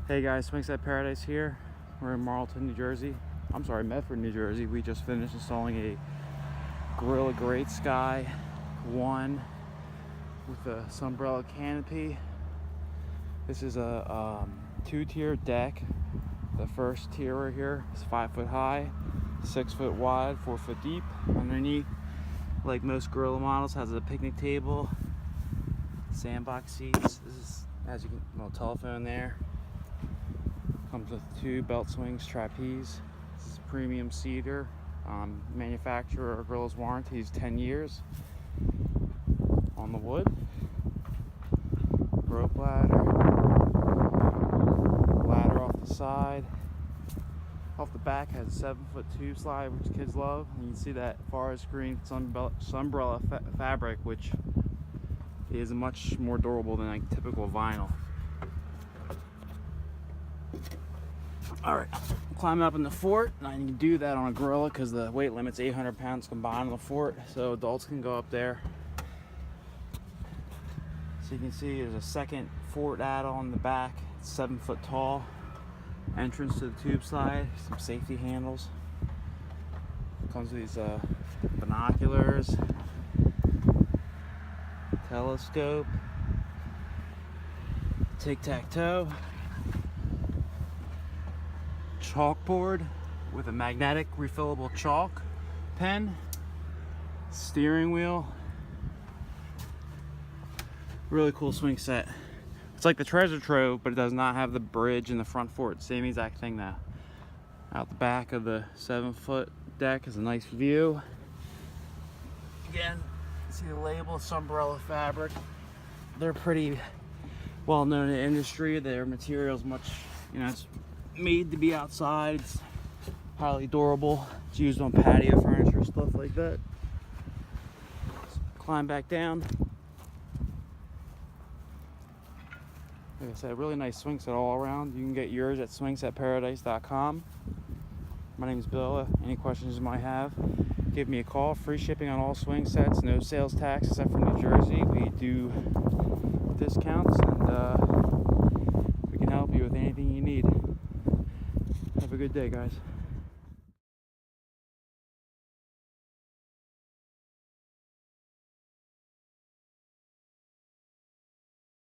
Hey guys, Swing Set Paradise here. We're in Marlton, New Jersey. I'm sorry, Medford, New Jersey. We just finished installing a Gorilla Great Skye I with a Sunbrella Canopy. This is a two-tier deck. The first tier right here is 5 foot high, 6 foot wide, 4 foot deep. Underneath, like most Gorilla models, has a picnic table, Sandbox seats. This is, as you can, little telephone there. Comes with 2 belt swings, trapeze. This is premium Cedar. Manufacturer or Gorilla's warranty is 10 years. On the wood. Rope ladder. Ladder off the side. Off the back has a 7-foot tube slide, which kids love. And you can see that forest green Sunbrella fabric, which is much more durable than like typical vinyl. Alright, climbing up in the fort, and I can do that on a Gorilla because the weight limit's 800 pounds combined on the fort, so adults can go up there. So you can see there's a second fort add-on in the back. It's 7 foot tall. Entrance to the tube slide, some safety handles. Comes with these binoculars, telescope, tic-tac-toe, chalkboard with a magnetic refillable chalk pen, steering wheel. Really cool swing set. It's like the treasure trove, but it does not have the bridge in the front fort. Same exact thing though. Out the back of the 7-foot deck is a nice view. Again, see the label, Sunbrella fabric. They're pretty well known in the industry. Their material is much, it's made to be outside. It's highly durable. It's used on patio furniture, stuff like that. Climb back down. Like I said, really nice swing set all around. You can get yours at swingsetparadise.com. My name is Bill. Any questions you might have, give me a call. Free shipping on all swing sets. No sales tax except for New Jersey. We do discounts, and we can help you with anything you need. Have a good day, guys.